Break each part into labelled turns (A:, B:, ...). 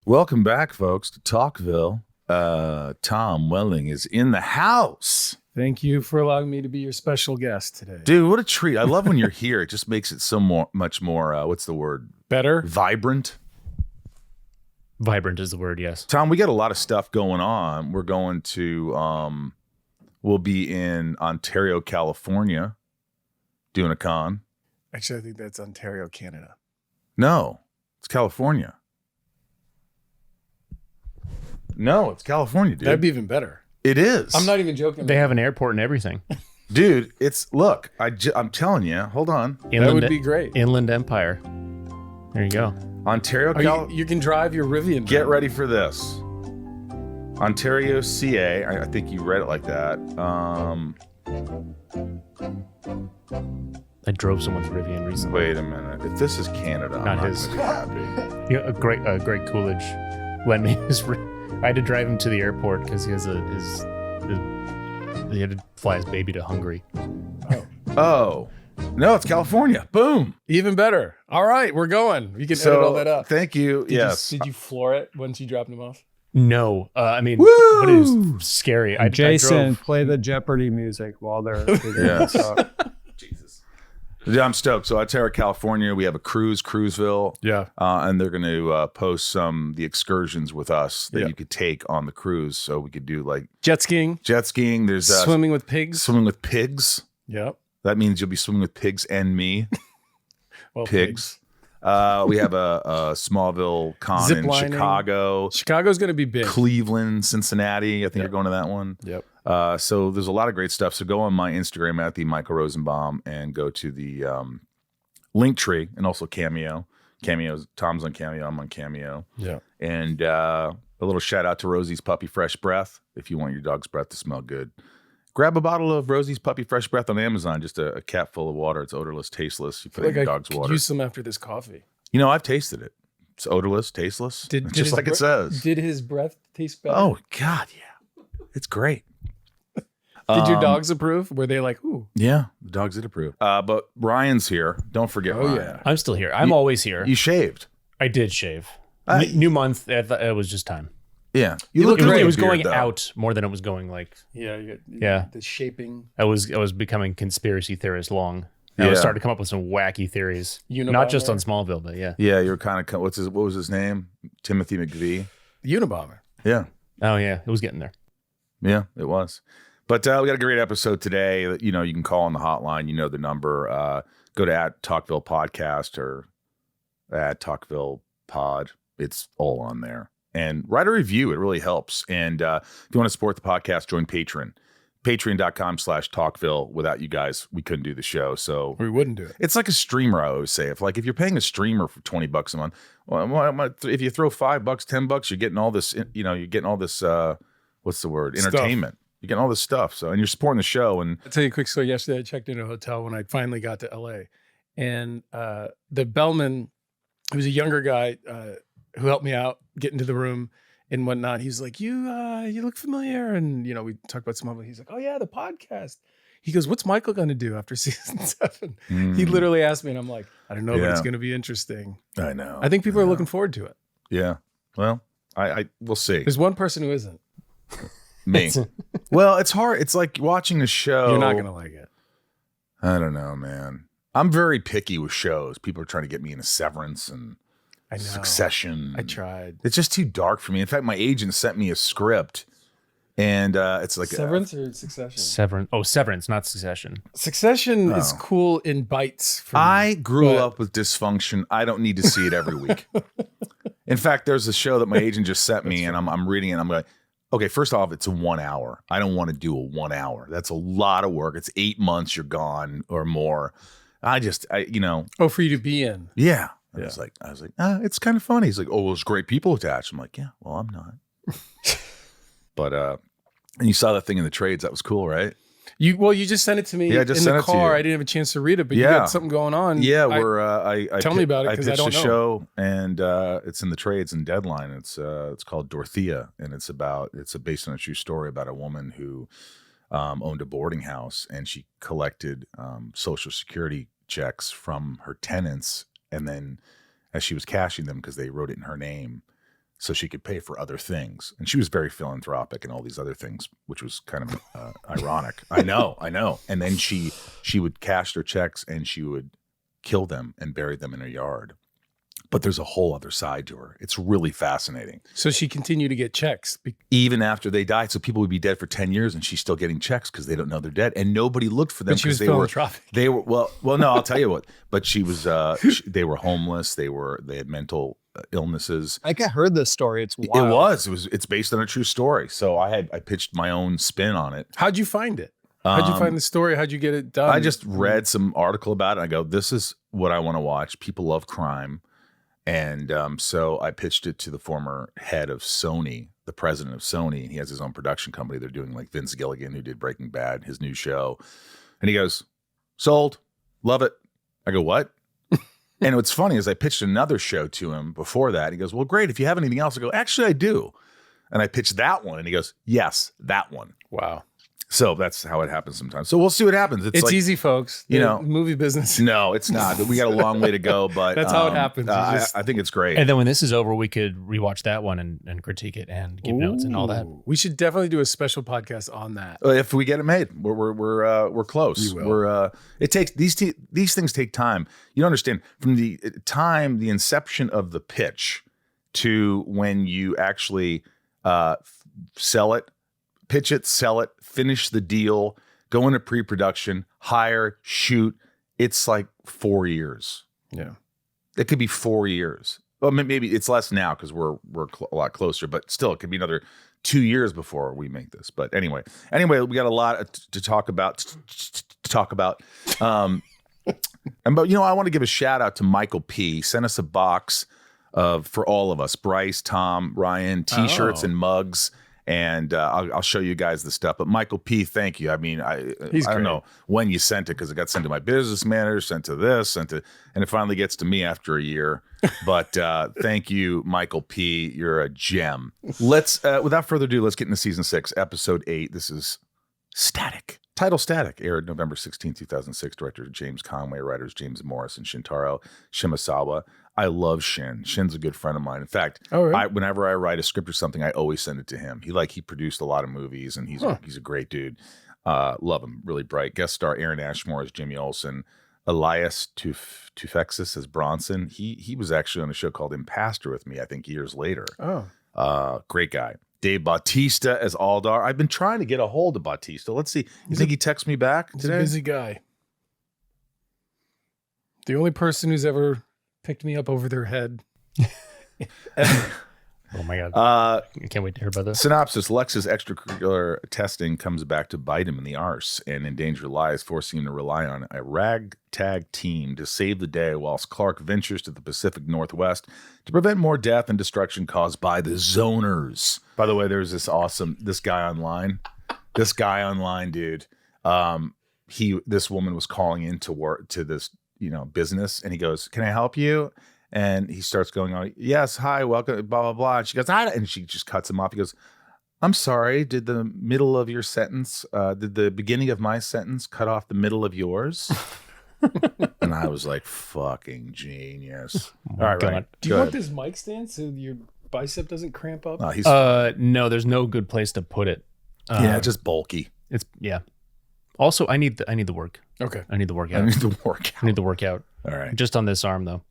A: Welcome back, folks, to Talkville. Tom Welling is in the house.
B: Thank you for allowing me to be your special guest today.
A: Dude, what a treat. I love when you're here. It just makes it so much more, what's the word?
B: Better?
A: Vibrant.
C: Vibrant is the word, yes.
A: Tom, we got a lot of stuff going on. We're going to, we'll be in Ontario, California, doing a con.
B: Actually, I think that's Ontario, Canada.
A: No, it's California. No, it's California, dude.
B: That'd be even better.
A: It is.
B: I'm not even joking.
C: They have an airport and everything.
A: Dude, look, I'm telling you, hold on.
B: That would be great.
C: Inland Empire. There you go.
A: Ontario,
B: you can drive your Rivian.
A: Get ready for this. Ontario, CA. I think you read it like that.
C: I drove someone's Rivian recently.
A: Wait a minute. If this is Canada,
C: Not
A: I'm
C: his.
A: not gonna be happy.
C: Yeah, Greg Coolidge lent me his. I had to drive him to the airport because he has he had to fly his baby to Hungary.
A: Oh. No, it's California. Boom.
B: Even better. All right, we're going. You can edit all that up.
A: Thank you. Yes.
B: Did you floor it once you dropped him off?
C: No, I mean,
A: Woo!
C: but it was scary.
D: Jason, play the Jeopardy music while they're
A: Yes. Jesus. Yeah, I'm stoked. So Ontario, California, we have a Cruiseville.
B: Yeah.
A: And they're going to post the excursions with us that you could take on the cruise. So we could do like
B: Jet skiing.
A: There's
B: swimming with pigs.
A: Swimming with pigs.
B: Yep.
A: That means you'll be swimming with pigs and me.
B: Well,
A: pigs. We have a Smallville Con
B: Zip
A: in
B: lining.
A: Chicago.
B: Chicago's going to be big.
A: Cleveland, Cincinnati. I think you're going to that one.
B: Yep.
A: So there's a lot of great stuff. So go on my Instagram at the Michael Rosenbaum and go to the link tree and also Cameo. Cameos. Tom's on Cameo. I'm on Cameo.
B: Yeah.
A: And a little shout out to Rosy's Puppy Fresh Breath. If you want your dog's breath to smell good, grab a bottle of Rosy's Puppy Fresh Breath on Amazon. Just a cap full of water. It's odorless, tasteless. You put it in your dog's water.
B: Use some after this coffee.
A: You know, I've tasted it. It's odorless, tasteless. Just like it says.
B: Did his breath taste better?
A: Oh, God, yeah. It's great.
B: Did your dogs approve? Were they like, ooh?
A: Yeah, the dogs did approve. But Ryan's here. Don't forget Ryan.
B: Yeah.
C: I'm still here. I'm always here.
A: You shaved.
C: I did shave. New month. It was just time.
A: Yeah.
C: You look
A: great.
C: It was
A: Beard,
C: going
A: though.
C: out more than it was going like.
B: Yeah. The shaping.
C: I was becoming conspiracy theorist long. I was starting to come up with some wacky theories. Not just on Smallville, but yeah.
A: Yeah, you're kind of, what was his name? Timothy McVie.
B: Unabomber.
A: Yeah.
C: Oh yeah, it was getting there.
A: Yeah, it was. But we got a great episode today. You know, you can call on the hotline. You know the number. Go to @Talkville Podcast or @Talkville Pod. It's all on there. And write a review. It really helps. And if you want to support the podcast, join Patreon. Patreon.com/Talkville. Without you guys, we couldn't do the show. So
B: We wouldn't do it.
A: it's like a streamer. I always say, if you're paying a streamer for $20 a month, well, if you throw $5, $10, you're getting all this. You know, you're getting all this. What's the word? Entertainment. You're getting all this stuff. So, and you're supporting the show. And
B: I'll tell you a quick story. Yesterday, I checked into a hotel when I finally got to LA, and the bellman, who was a younger guy who helped me out get into the room and whatnot. He's like, you look familiar. And, you know, we talked about some of it. He's like, oh yeah, the podcast. He goes, what's Michael going to do after season 7? He literally asked me and I'm like, I don't know, but it's going to be interesting.
A: I know.
B: I think people are looking forward to it.
A: Yeah. Well, we'll see.
B: There's one person who isn't.
A: Me. Well, it's hard. It's like watching a show.
B: You're not going to like it.
A: I don't know, man. I'm very picky with shows. People are trying to get me into Severance and
B: I know.
A: Succession.
B: I tried.
A: It's just too dark for me. In fact, my agent sent me a script, and it's like
B: Severance or Succession?
C: Severance, not Succession.
B: Succession is cool in bites. For
A: I
B: me,
A: grew up with dysfunction. I don't need to see it every week. In fact, there's a show that my agent just sent me, and I'm reading it. And I'm like, okay, first off, it's a 1 hour. I don't want to do a 1 hour. That's a lot of work. It's 8 months you're gone or more. You know.
B: Oh, for you to be in.
A: Yeah. I was like, it's kind of funny. He's like, oh, well, there's great people attached. I'm like, yeah, well, I'm not. But and you saw that thing in the trades. That was cool, right?
B: You just sent it to me in the car. I didn't have a chance to read it, but you got something going on.
A: Yeah,
B: tell me about it because I don't know.
A: pitched a show, and it's in the trades and Deadline. It's called Dorotha, and it's based on a true story about a woman who owned a boarding house, and she collected Social Security checks from her tenants, and then as she was cashing them because they wrote it in her name, so she could pay for other things. And she was very philanthropic and all these other things, which was kind of ironic. I know. And then she would cash their checks and she would kill them and bury them in her yard. But there's a whole other side to her. It's really fascinating.
B: So she continued to get checks.
A: Even after they died. So people would be dead for 10 years and she's still getting checks because they don't know they're dead. And nobody looked for them.
B: But she was philanthropic.
A: They were, well, no, I'll tell you what. But she was, they were homeless. They had mental illnesses.
D: I heard this story. It's wild.
A: It's based on a true story. So I pitched my own spin on it.
B: How'd you find it? How'd you find the story? How'd you get it done?
A: I just read some article about it. I go, this is what I want to watch. People love crime. And so I pitched it to the former head of Sony, the president of Sony, and he has his own production company. They're doing like Vince Gilligan, who did Breaking Bad, his new show. And he goes, sold, love it. I go, what? And what's funny is I pitched another show to him before that. He goes, well, great. If you have anything else, I go, actually, I do. And I pitched that one. And he goes, yes, that one.
B: Wow.
A: So that's how it happens sometimes. So we'll see what happens.
B: It's like, easy, folks.
A: You know,
B: movie business.
A: No, it's not. We got a long way to go, but
B: that's how it happens.
A: I think it's great.
C: And then when this is over, we could rewatch that one and critique it and give notes and all that.
B: We should definitely do a special podcast on that.
A: If we get it made, we're close. It takes these things take time. You don't understand from the inception of the pitch to when you actually sell it. Pitch it, sell it, finish the deal, go into pre-production, hire, shoot. It's like 4 years.
B: Yeah. It
A: could be 4 years. Well, maybe it's less now because we're a lot closer, but still it could be another 2 years before we make this. But anyway, we got a lot to talk about. But I want to give a shout out to Michael P. Sent us a box for all of us, Bryce, Tom, Ryan, T-shirts and mugs. And I'll show you guys the stuff. But Michael P, thank you. I mean, I don't know when you sent it because it got sent to my business manager, sent to this, and it finally gets to me after a year. But thank you, Michael P. You're a gem. Let's, without further ado, let's get into season 6, episode 8. This is Static. Title Static aired November 16, 2006. Director James Conway, writers James Morris and Shintaro Shimasawa. I love Shin. Shin's a good friend of mine. In fact, whenever I write a script or something, I always send it to him. He produced a lot of movies, and he's a great dude. Love him. Really bright. Guest star Aaron Ashmore as Jimmy Olsen. Elias Tufexis as Bronson. He was actually on a show called Impastor with me, I think, years later. Great guy. Dave Bautista as Aldar. I've been trying to get a hold of Bautista. Let's see. You think he texts me back today?
B: He's a busy guy. The only person who's ever picked me up over their head.
C: Oh my God. I can't wait to hear about this.
A: Synopsis: Lex's extracurricular testing comes back to bite him in the arse and endanger lives, forcing him to rely on a ragtag team to save the day, whilst Clark ventures to the Pacific Northwest to prevent more death and destruction caused by the Zoners. By the way, there's this guy online, dude. This woman was calling in to work to this, business, and he goes, "Can I help you?" And he starts going on, "Yes, hi, welcome, blah, blah, blah." And she goes, "Hi," and she just cuts him off. He goes, "I'm sorry, did the middle of your sentence, did the beginning of my sentence cut off the middle of yours?" And I was like, fucking genius. All right, right.
B: Do you want this mic stand so your bicep doesn't cramp up?
C: No, there's no good place to put it.
A: Just bulky.
C: Also, I need the work.
B: Okay.
C: I need the workout.
A: All right.
C: Just on this arm, though.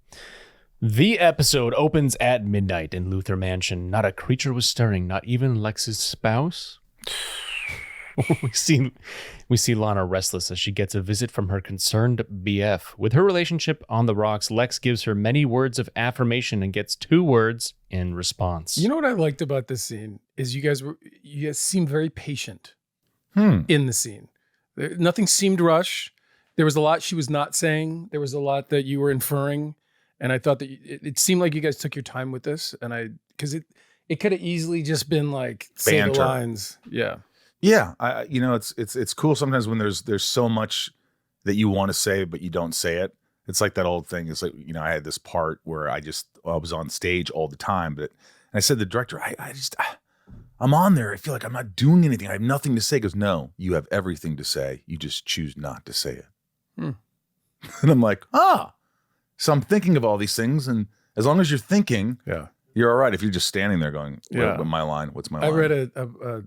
C: The episode opens at midnight in Luthor Mansion. Not a creature was stirring, not even Lex's spouse. We see Lana restless as she gets a visit from her concerned BF. With her relationship on the rocks, Lex gives her many words of affirmation and gets 2 words in response.
B: You know what I liked about this scene is you guys seemed very patient in the scene. Nothing seemed rushed. There was a lot she was not saying. There was a lot that you were inferring. And I thought that it seemed like you guys took your time with this. And because it could have easily just been like, say the lines. Yeah.
A: Yeah. It's cool sometimes when there's so much that you want to say, but you don't say it. It's like that old thing. It's like, I had this part where I was on stage all the time, and I said to the director, I'm on there. I feel like I'm not doing anything. I have nothing to say. He goes, "No, you have everything to say. You just choose not to say it." And I'm like, So I'm thinking of all these things. And as long as you're thinking, You're all right if you're just standing there going, What's my line?
B: I read a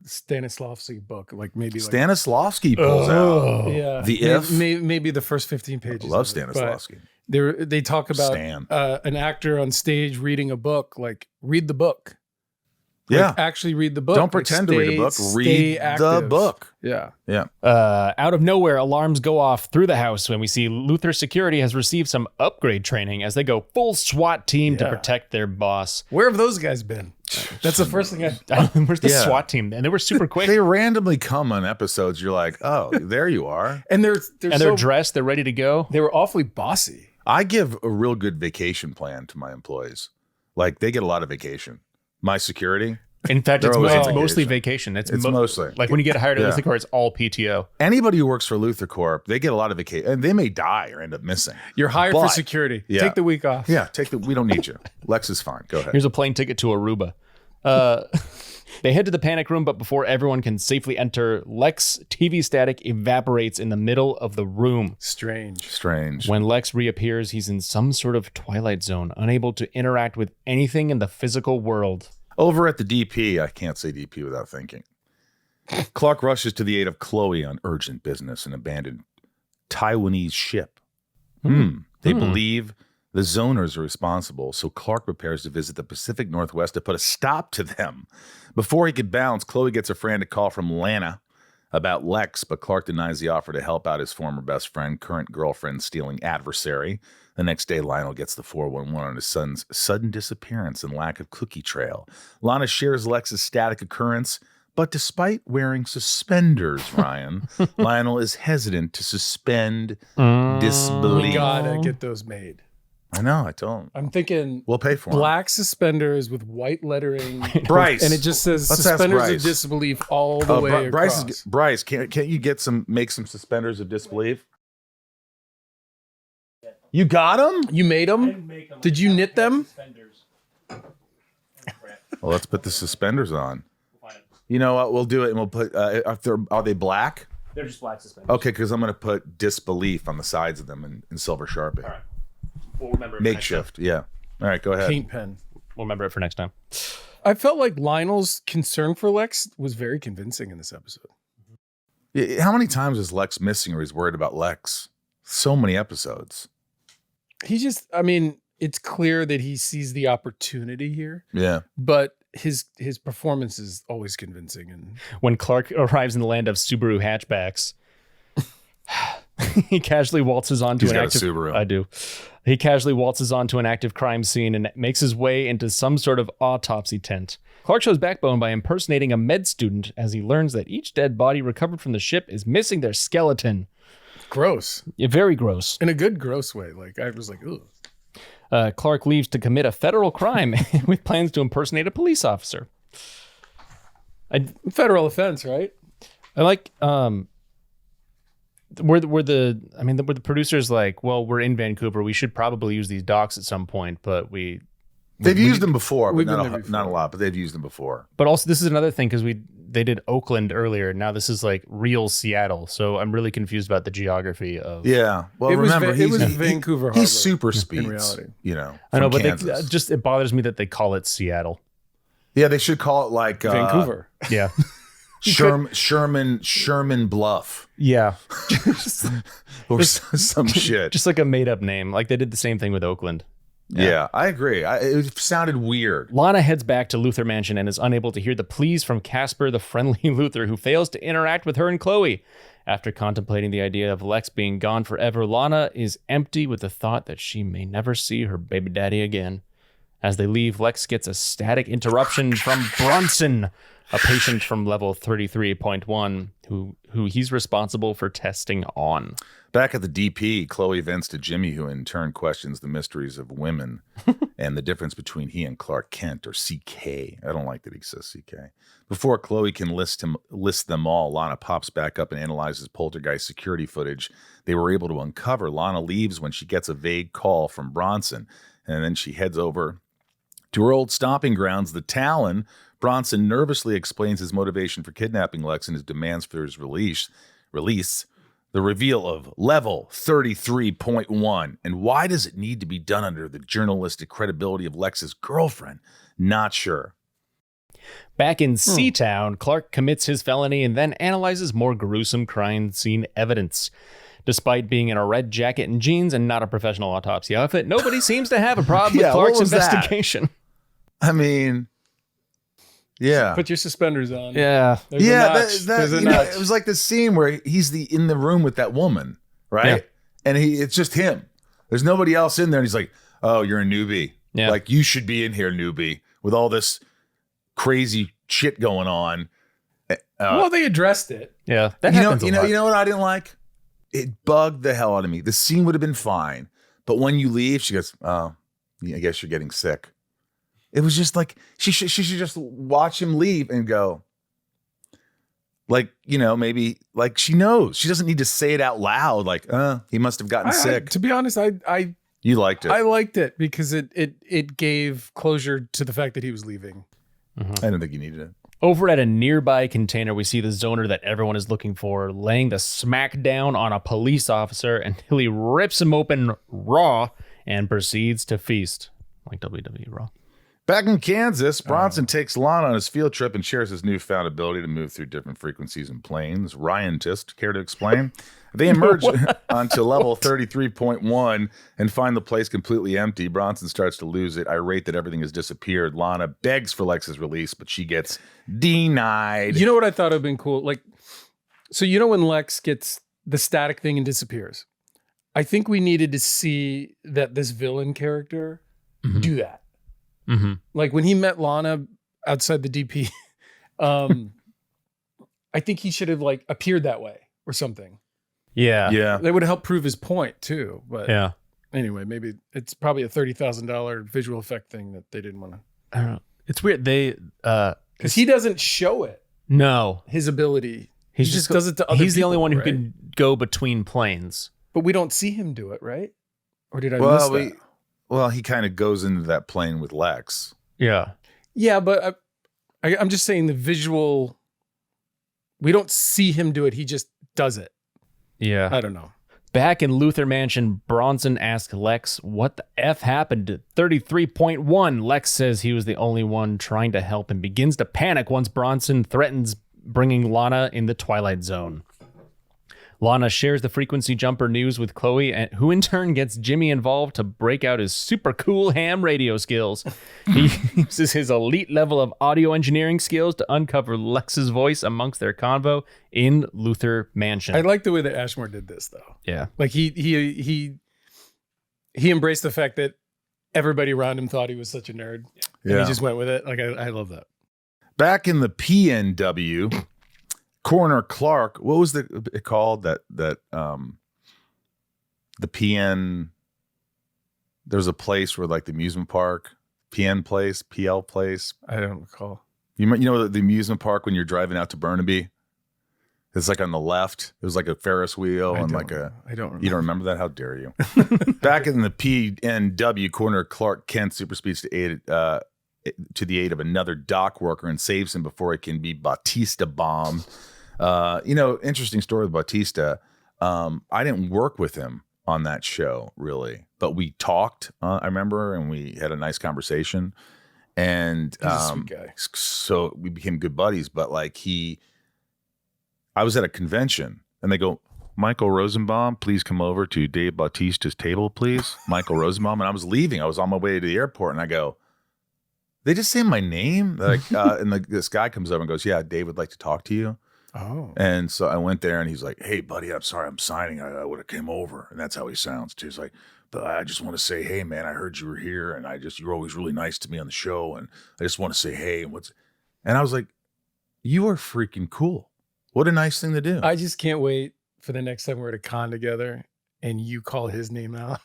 B: Stanislavski book,
A: Stanislavski pulls out.
B: Yeah. Maybe the first 15 pages.
A: I love Stanislavski.
B: They talk about an actor on stage reading a book, like read the book. Actually read the book.
A: Don't pretend to read a book. Read the book.
B: Yeah.
C: Out of nowhere, alarms go off through the house when we see Luthor security has received some upgrade training as they go full SWAT team to protect their boss.
B: Where have those guys been? That's the first thing
C: Where's the SWAT team? And they were super quick.
A: They randomly come on episodes. You're like, oh, there you are.
B: And they're
C: dressed. They're ready to go.
B: They were awfully bossy.
A: I give a real good vacation plan to my employees. Like they get a lot of vacation. My security.
C: In fact, it's mostly vacation. It's
A: mostly
C: like when you get hired at Luthor Corp, it's all PTO.
A: Anybody who works for Luthor Corp, they get a lot of vacation, and they may die or end up missing.
B: You're hired for security. Take the week off.
A: Yeah, we don't need you. Lex is fine. Go ahead.
C: Here's a plane ticket to Aruba. They head to the panic room, but before everyone can safely enter, Lex TV static evaporates in the middle of the room.
B: Strange.
C: When Lex reappears, he's in some sort of twilight zone, unable to interact with anything in the physical world.
A: Over at the DP, I can't say DP without thinking. Clark rushes to the aid of Chloe on urgent business, an abandoned Taiwanese ship. They believe the zoners are responsible, so Clark prepares to visit the Pacific Northwest to put a stop to them. Before he could bounce, Chloe gets a frantic call from Lana about Lex, but Clark denies the offer to help out his former best friend, current girlfriend stealing adversary. The next day, Lionel gets the 411 on his son's sudden disappearance and lack of cookie trail. Lana shares Lex's static occurrence, but despite wearing suspenders, Ryan, Lionel is hesitant to suspend disbelief.
B: We gotta get those made.
A: I know, I don't.
B: I'm thinking
A: we'll pay for them.
B: Black suspenders with white lettering.
A: Bryce.
B: And it just says suspenders of disbelief all the way across.
A: Bryce, can't you make some suspenders of disbelief? You got them?
B: You made them? Did you knit them?
A: Well, let's put the suspenders on. You know what? We'll do it, and we'll put. Are they black?
C: They're just black suspenders.
A: Okay, because I'm going to put disbelief on the sides of them in silver Sharpie.
C: All right. We'll remember it
A: makeshift. Yeah. All right, go ahead.
B: Paint pen.
C: We'll remember it for next time.
B: I felt like Lionel's concern for Lex was very convincing in this episode.
A: How many times is Lex missing, or he's worried about Lex? So many episodes.
B: It's clear that he sees the opportunity here.
A: Yeah.
B: But his performance is always convincing. And
C: when Clark arrives in the land of Subaru hatchbacks, he casually waltzes onto
A: an active Subaru.
C: I do. He casually waltzes onto an active crime scene and makes his way into some sort of autopsy tent. Clark shows backbone by impersonating a med student as he learns that each dead body recovered from the ship is missing their skeleton.
B: Gross.
C: Yeah, very gross.
B: In a good gross way. Like I was like, ooh.
C: Clark leaves to commit a federal crime with plans to impersonate a police officer.
B: Federal offense, right?
C: I like were the producers like, well, we're in Vancouver, we should probably use these docks at some point, but
A: they've used them before, but not a lot, but they've used them before.
C: But also this is another thing because they did Oakland earlier. Now this is like real Seattle, so I'm really confused about the geography of.
A: Yeah, well, it was
B: Vancouver.
A: He's super speeds.
B: In reality,
C: I know, but it bothers me that they call it Seattle.
A: Yeah, they should call it like
B: Vancouver.
C: Yeah.
A: Sherman Bluff.
C: Yeah.
A: Or some shit.
C: Just like a made up name. Like they did the same thing with Oakland.
A: Yeah, I agree. It sounded weird.
C: Lana heads back to Luthor Mansion and is unable to hear the pleas from Casper, the friendly Luthor, who fails to interact with her and Chloe. After contemplating the idea of Lex being gone forever, Lana is empty with the thought that she may never see her baby daddy again. As they leave, Lex gets a static interruption from Bronson, a patient from level 33.1 who he's responsible for testing on.
A: Back at the DP, Chloe vents to Jimmy, who in turn questions the mysteries of women and the difference between he and Clark Kent, or CK. I don't like that he says CK. Before Chloe can list them all, Lana pops back up and analyzes poltergeist security footage they were able to uncover. Lana leaves when she gets a vague call from Bronson, and then she heads over to her old stomping grounds, the Talon. Bronson nervously explains his motivation for kidnapping Lex and his demands for his release. the reveal of level 33.1. And why does it need to be done under the journalistic credibility of Lex's girlfriend? Not sure.
C: Back in Seatown, Clark commits his felony and then analyzes more gruesome crime scene evidence. Despite being in a red jacket and jeans and not a professional autopsy outfit, nobody seems to have a problem with Clark's investigation.
A: I mean, yeah.
B: Put your suspenders on.
C: Yeah.
B: There's a notch.
A: It was like the scene where he's in the room with that woman, right? Yeah. And it's just him. There's nobody else in there. And he's like, oh, you're a newbie.
C: Yeah.
A: Like, you should be in here, newbie, with all this crazy shit going on.
B: Well, they addressed it.
C: Yeah.
A: That happens a lot. You know what I didn't like? It bugged the hell out of me. The scene would have been fine. But when you leave, she goes, oh, I guess you're getting sick. It was just like, she should just watch him leave and go, like, maybe, like, she knows. She doesn't need to say it out loud, like, he must have gotten sick.
B: To be honest,
A: You liked it.
B: I liked it because it gave closure to the fact that he was leaving.
A: I didn't think you needed it.
C: Over at a nearby container, we see the zoner that everyone is looking for laying the smack down on a police officer until he rips him open raw and proceeds to feast. Like WWE Raw.
A: Back in Kansas, Bronson takes Lana on his field trip and shares his newfound ability to move through different frequencies and planes. Ryan-tist, care to explain? They emerge onto level 33.1 and find the place completely empty. Bronson starts to lose it, irate that everything has disappeared. Lana begs for Lex's release, but she gets denied.
B: You know what I thought would have been cool? Like, so when Lex gets the static thing and disappears, I think we needed to see that this villain character do that.
C: Mm-hmm.
B: Like when he met Lana outside the DP, I think he should have like appeared that way or something.
C: Yeah.
B: That would have helped prove his point too. But
C: yeah.
B: Anyway, maybe it's probably a $30,000 visual effect thing that they didn't want to.
C: I don't know. It's weird.
B: Because he doesn't show it.
C: No.
B: His ability. He just does it to other
C: He's the
B: people,
C: only one who
B: right?
C: can go between planes.
B: But we don't see him do it, right? Or did I miss that?
A: Well, he kind of goes into that plane with Lex.
C: Yeah.
B: Yeah, but I'm just saying the visual, we don't see him do it. He just does it.
C: Yeah.
B: I don't know.
C: Back in Luthor Mansion, Bronson asks Lex what the F happened to 33.1. Lex says he was the only one trying to help and begins to panic once Bronson threatens bringing Lana in the Twilight Zone. Lana shares the frequency jumper news with Chloe, who in turn gets Jimmy involved to break out his super cool ham radio skills. He uses his elite level of audio engineering skills to uncover Lex's voice amongst their convo in Luthor Mansion.
B: I like the way that Ashmore did this, though.
C: Yeah.
B: Like he embraced the fact that everybody around him thought he was such a nerd.
A: Yeah.
B: And he just went with it. Like I love that.
A: Back in the PNW, Coroner Clark, what was it called? That the PN, there's a place where like the amusement park, PN place, PL place.
B: I don't recall.
A: You know the amusement park when you're driving out to Burnaby? It's like on the left. It was like a Ferris wheel
B: I
A: and
B: don't
A: like a.
B: I don't remember.
A: You don't remember that? How dare you? Back in the PNW, Coroner Clark Kent super speeds to the aid of another dock worker and saves him before it can be Bautista bombed. Interesting story with Bautista. I didn't work with him on that show really, but we talked. I remember, and we had a nice conversation. And
B: He's a sweet guy.
A: So we became good buddies. But like I was at a convention, and they go, Michael Rosenbaum, please come over to Dave Bautista's table, please. Michael Rosenbaum, and I was leaving. I was on my way to the airport, and I go, they just say my name, like, and this guy comes over and goes, yeah, Dave would like to talk to you.
B: Oh.
A: And so I went there and he's like, hey, buddy, I'm sorry, I'm signing. I would have came over. And that's how he sounds too. He's like, but I just want to say, hey, man, I heard you were here and you're always really nice to me on the show. And I just want to say, hey, and I was like, you are freaking cool. What a nice thing to do.
B: I just can't wait for the next time we're at a con together and you call his name out.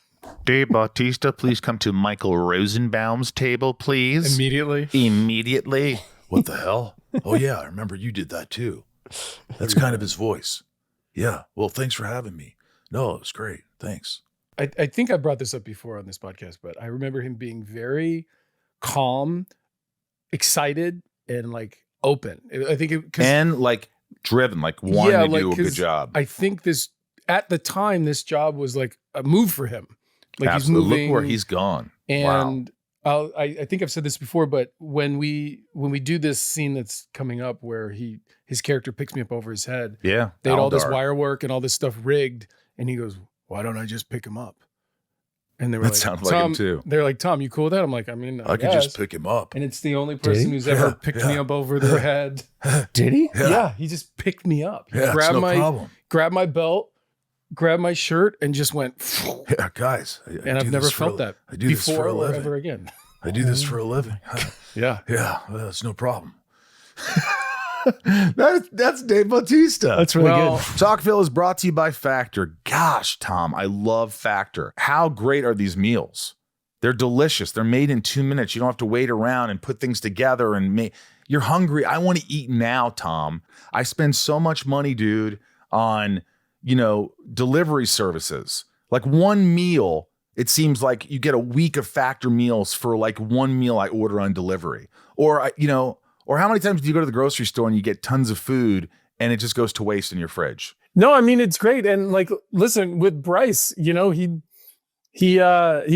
A: Dave Bautista, please come to Michael Rosenbaum's table, please. Immediately. What the hell? Oh, yeah, I remember you did that too. That's kind of his voice. Yeah. Well, thanks for having me. No, it was great. Thanks.
B: I think I brought this up before on this podcast, but I remember him being very calm, excited, and like open. I think
A: and like driven, like wanting to do a good job.
B: I think this at the time, this job was like a move for him. Like
A: Absolutely.
B: he's moving.
A: Look where he's gone.
B: And I think I've said this before, but when we do this scene that's coming up where his character picks me up over his head, they had all this wire work and all this stuff rigged, and he goes, "Why don't I just pick him up?" And they were
A: sounds
B: Tom,
A: like him too.
B: They're like, "Tom, you cool with that?" I'm like, I mean,
A: I could just pick him up.
B: And it's the only person who's ever picked me up over their head.
C: Did he?
B: Yeah, he just picked me up. He
A: Yeah,
B: grabbed
A: no problem.
B: grabbed my belt, grabbed my shirt, and just went.
A: Yeah, guys.
B: And I've never felt that before or ever again.
A: I do this for a living.
B: Yeah.
A: Yeah, well, that's no problem. That's Dave Bautista.
C: That's really good.
A: Talkville is brought to you by Factor. Gosh, Tom, I love Factor. How great are these meals? They're delicious. They're made in 2 minutes. You don't have to wait around and put things together and you're hungry. I want to eat now, Tom. I spend so much money, dude, on, delivery services. Like one meal, it seems like you get a week of Factor meals for like one meal I order on delivery. Or how many times do you go to the grocery store and you get tons of food and it just goes to waste in your fridge?
B: No, I mean, it's great. And like, listen, with Bryce, he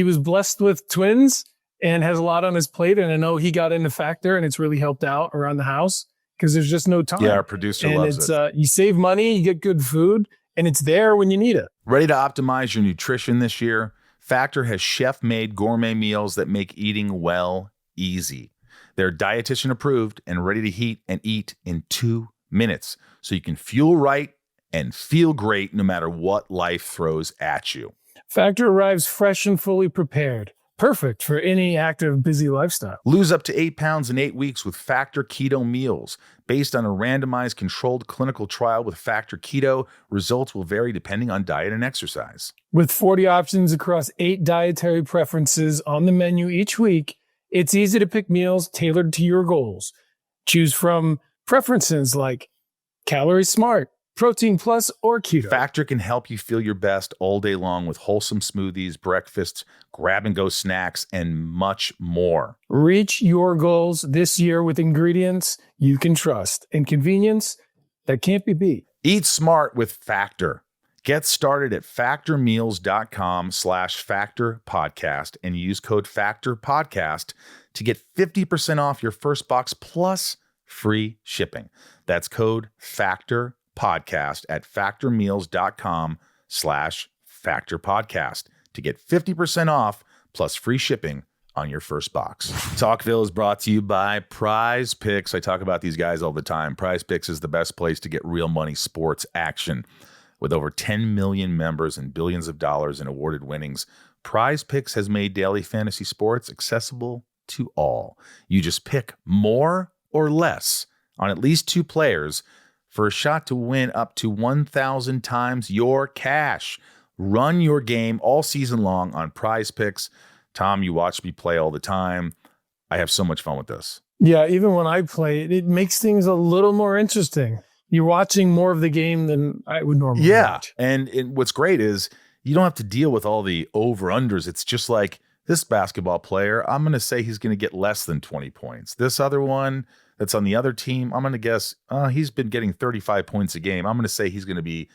B: was blessed with twins and has a lot on his plate. And I know he got into Factor and it's really helped out around the house because there's just no time.
A: Yeah, our producer loves it.
B: You save money, you get good food, and it's there when you need it.
A: Ready to optimize your nutrition this year? Factor has chef-made gourmet meals that make eating well easy. They're dietitian approved and ready to heat and eat in 2 minutes, so you can fuel right and feel great no matter what life throws at you.
B: Factor arrives fresh and fully prepared. Perfect for any active, busy lifestyle.
A: Lose up to 8 pounds in 8 weeks with Factor Keto Meals. Based on a randomized controlled clinical trial with Factor Keto, results will vary depending on diet and exercise.
B: With 40 options across 8 dietary preferences on the menu each week, it's easy to pick meals tailored to your goals. Choose from preferences like Calorie Smart, Protein Plus, or Keto.
A: Factor can help you feel your best all day long with wholesome smoothies, breakfasts, grab-and-go snacks, and much more.
B: Reach your goals this year with ingredients you can trust and convenience that can't be beat.
A: Eat smart with Factor. Get started at factormeals.com/factorpodcast and use code FACTORPODCAST to get 50% off your first box plus free shipping. That's code FACTORPODCAST at factormeals.com/factorpodcast to get 50% off plus free shipping on your first box. Talkville is brought to you by Prize Picks. I talk about these guys all the time. Prize Picks is the best place to get real money sports action. With over 10 million members and billions of dollars in awarded winnings, Prize Picks has made daily fantasy sports accessible to all. You just pick more or less on at least 2 players for a shot to win up to 1,000 times your cash. Run your game all season long on Prize Picks. Tom, you watch me play all the time. I have so much fun with this.
B: Yeah, even when I play, it makes things a little more interesting. You're watching more of the game than I would normally watch.
A: And what's great is you don't have to deal with all the over-unders. It's just like this basketball player, I'm going to say he's going to get less than 20 points. This other one that's on the other team, I'm going to guess he's been getting 35 points a game. I'm going to say he's going to be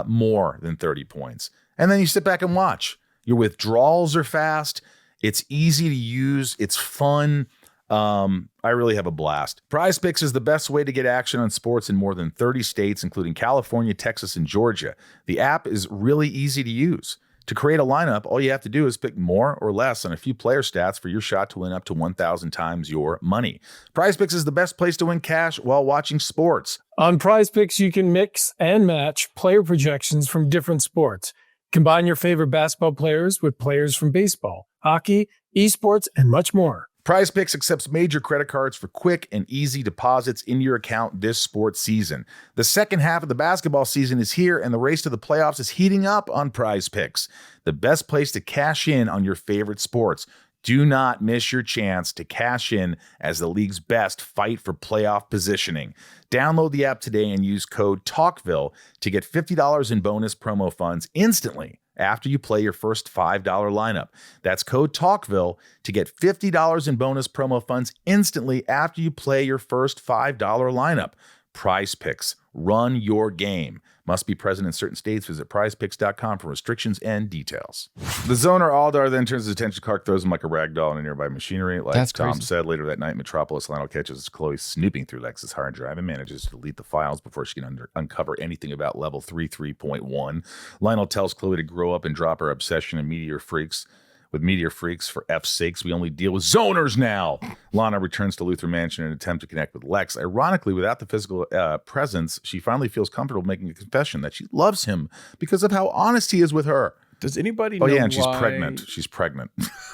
A: more than 30 points. And then you sit back and watch. Your withdrawals are fast. It's easy to use. It's fun. I really have a blast. Prize Picks is the best way to get action on sports in more than 30 states, including California, Texas, and Georgia. The app is really easy to use. To create a lineup, all you have to do is pick more or less on a few player stats for your shot to win up to 1,000 times your money. Prize Picks is the best place to win cash while watching sports.
B: On Prize Picks, you can mix and match player projections from different sports. Combine your favorite basketball players with players from baseball, hockey, esports, and much more.
A: Prize Picks accepts major credit cards for quick and easy deposits into your account this sports season. The second half of the basketball season is here, and the race to the playoffs is heating up on Prize Picks, the best place to cash in on your favorite sports. Do not miss your chance to cash in as the league's best fight for playoff positioning. Download the app today and use code TALKVILLE to get $50 in bonus promo funds instantly after you play your first $5 lineup. That's code TALKVILLE to get $50 in bonus promo funds instantly after you play your first $5 lineup. Prize Picks, Run your game. Must be present in certain states. Visit prizepicks.com for restrictions and details. The zoner Aldar then turns his attention to Clark, throws him like a rag doll in a nearby machinery. Like
C: That's
A: Tom
C: crazy.
A: said, later that night, Metropolis Lionel catches Chloe snooping through Lex's hard drive and manages to delete the files before she can uncover anything about level 33.1. Lionel tells Chloe to grow up and drop her obsession in meteor freaks. With meteor freaks, for F's sakes, we only deal with zoners now. Lana returns to Luthor Mansion in an attempt to connect with Lex. Ironically, without the physical presence, she finally feels comfortable making a confession that she loves him because of how honest he is with her.
B: Does anybody know
A: Oh, yeah, and she's
B: why-
A: pregnant. She's pregnant.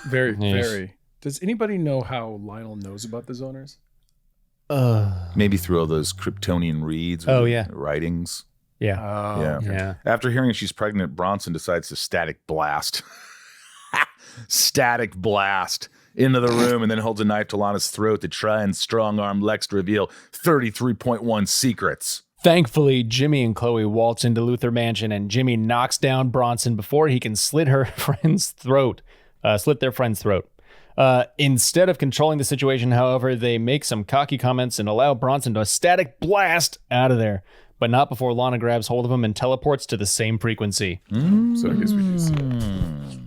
B: Very,
C: Yes.
B: very. Does anybody know how Lionel knows about the zoners?
A: Maybe through all those Kryptonian reads. with
C: Oh,
A: the
C: yeah.
A: Writings.
C: Yeah.
B: Oh,
A: Yeah.
B: okay.
C: Yeah.
A: After hearing she's pregnant, Bronson decides to static blast. Static blast into the room and then holds a knife to Lana's throat to try and strong-arm Lex to reveal 33.1 secrets.
C: Thankfully, Jimmy and Chloe waltz into Luthor Mansion, and Jimmy knocks down Bronson before he can slit their friend's throat. Instead of controlling the situation, however, they make some cocky comments and allow Bronson to static blast out of there, but not before Lana grabs hold of him and teleports to the same frequency.
B: So I guess we do see it.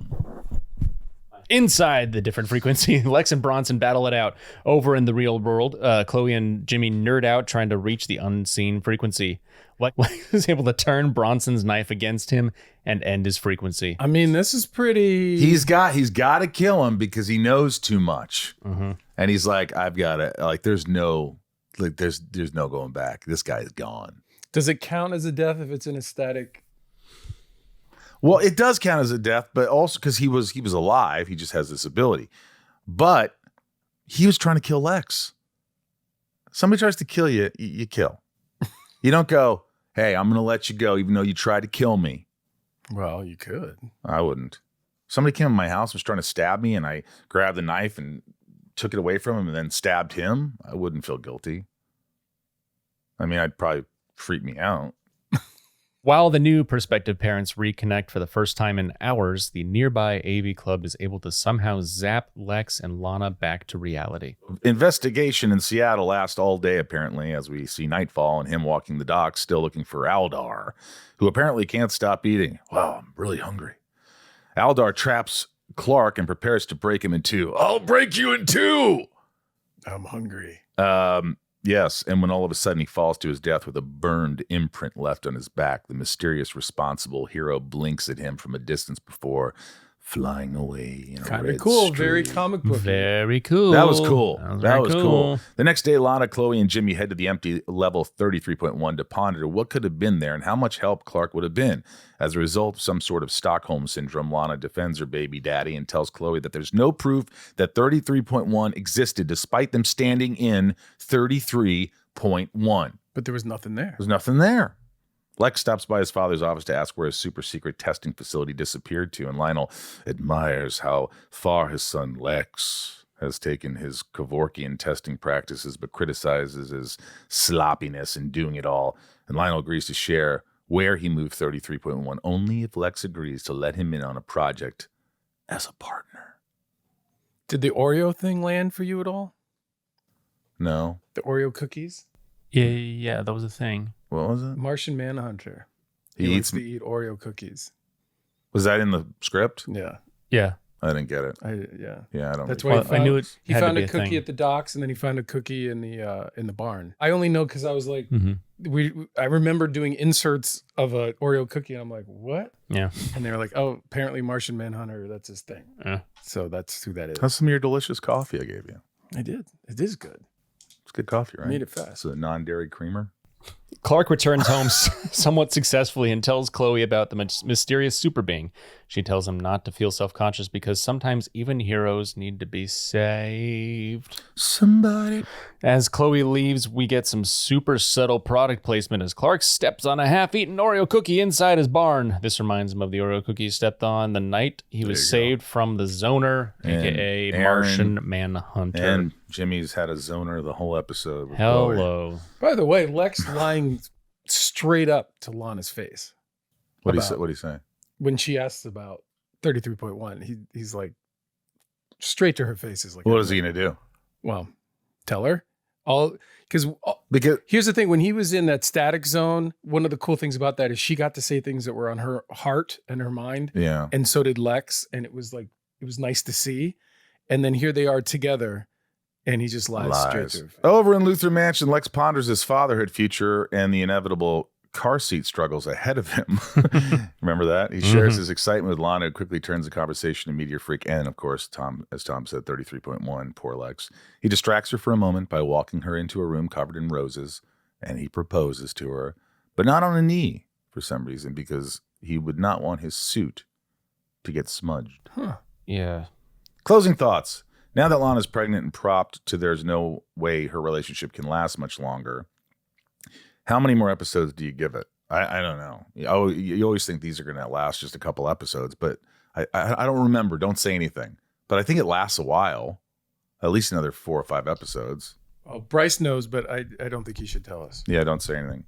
C: Inside the different frequency, Lex and Bronson battle it out. Over in the real world, Chloe and Jimmy nerd out trying to reach the unseen frequency. Lex is able to turn Bronson's knife against him and end his frequency.
B: I mean, this is pretty.
A: He's got to kill him because he knows too much.
C: Mm-hmm.
A: And he's like, I've got to, like, there's no going back. This guy is gone.
B: Does it count as a death if it's in a static?
A: Well, it does count as a death, but also because he was alive. He just has this ability. But he was trying to kill Lex. Somebody tries to kill you, you kill. You don't go, hey, I'm going to let you go even though you tried to kill me.
B: Well, you could.
A: I wouldn't. Somebody came in my house, was trying to stab me, and I grabbed the knife and took it away from him and then stabbed him. I wouldn't feel guilty. I mean, I'd probably freak me out.
C: While the new prospective parents reconnect for the first time in hours, the nearby AV Club is able to somehow zap Lex and Lana back to reality.
A: Investigation in Seattle lasts all day, apparently, as we see nightfall and him walking the docks, still looking for Aldar, who apparently can't stop eating. Wow, I'm really hungry. Aldar traps Clark and prepares to break him in two. I'll break you in two!
B: I'm hungry.
A: Yes, and when all of a sudden he falls to his death with a burned imprint left on his back, the mysterious responsible hero blinks at him from a distance before flying away.
B: Kind of cool. Very comic book.
C: Very cool.
A: That was cool. That was
C: very
A: cool. The next day, Lana, Chloe, and Jimmy head to the empty level 33.1 to ponder what could have been there and how much help Clark would have been. As a result of some sort of Stockholm syndrome, Lana defends her baby daddy and tells Chloe that there's no proof that 33.1 existed despite them standing in 33.1.
B: But there was nothing there.
A: There's nothing there. Lex stops by his father's office to ask where his super secret testing facility disappeared to, and Lionel admires how far his son Lex has taken his Kevorkian testing practices, but criticizes his sloppiness in doing it all. And Lionel agrees to share where he moved 33.1 only if Lex agrees to let him in on a project as a partner.
B: Did the Oreo thing land for you at all?
A: No.
B: The Oreo cookies?
C: Yeah, that was a thing.
A: What was it?
B: Martian Manhunter.
A: He
B: He
A: eats.
B: wants to eat Oreo cookies.
A: Was that in the script?
B: Yeah.
C: Yeah.
A: I didn't get it.
B: Yeah.
A: Yeah, I don't.
B: That's
A: recall.
B: why
C: Well, I knew it
B: He
C: had to
B: found
C: be
B: a
C: a
B: cookie
C: thing.
B: at the docks, and then he found a cookie in the barn. I only know because I was like,
C: Mm-hmm.
B: I remember doing inserts of a Oreo cookie, and I'm like, what?
C: Yeah.
B: And they were like, oh, apparently Martian Manhunter, that's his thing.
C: Yeah.
B: So that's who that is.
A: That's some of your delicious coffee I gave you.
B: I did. It is good.
A: It's good coffee, right?
B: Made it fast.
A: It's a non-dairy creamer.
C: Clark returns home somewhat successfully and tells Chloe about the mysterious super being. She tells him not to feel self-conscious because sometimes even heroes need to be saved.
A: Somebody.
C: As Chloe leaves, we get some super subtle product placement as Clark steps on a half-eaten Oreo cookie inside his barn. This reminds him of the Oreo cookie he stepped on the night he was saved from the Zoner,
A: And
C: aka
A: Aaron
C: Martian Manhunter.
A: And Jimmy's had a zoner the whole episode. with Chloe.
C: Hello.
B: By the way, Lex lying straight up to Lana's face
A: What do
B: About-
A: you say?
B: when she asks about 33.1. He's like straight to her face. Is like,
A: What is he gonna do?
B: Well, tell her Because here's the thing, when he was in that static zone, one of the cool things about that is she got to say things that were on her heart and her mind.
A: Yeah.
B: And so did Lex. And it was nice to see. And then here they are together. And he just lies. Straight through.
A: Over in Luthor Mansion, Lex ponders his fatherhood future and the inevitable car seat struggles ahead of him. Remember that? He shares his excitement with Lana, who quickly turns the conversation to Meteor Freak. And of course, as Tom said, 33.1, poor Lex. He distracts her for a moment by walking her into a room covered in roses, and he proposes to her, but not on a knee for some reason, because he would not want his suit to get smudged.
B: Huh.
C: Yeah.
A: Closing thoughts. Now that Lana's pregnant and propped to there's no way her relationship can last much longer, how many more episodes do you give it? I don't know. You always think these are going to last just a couple episodes, but I don't remember. Don't say anything. But I think it lasts a while, at least another 4 or 5 episodes.
B: Well, Bryce knows, but I don't think he should tell us.
A: Yeah, don't say anything.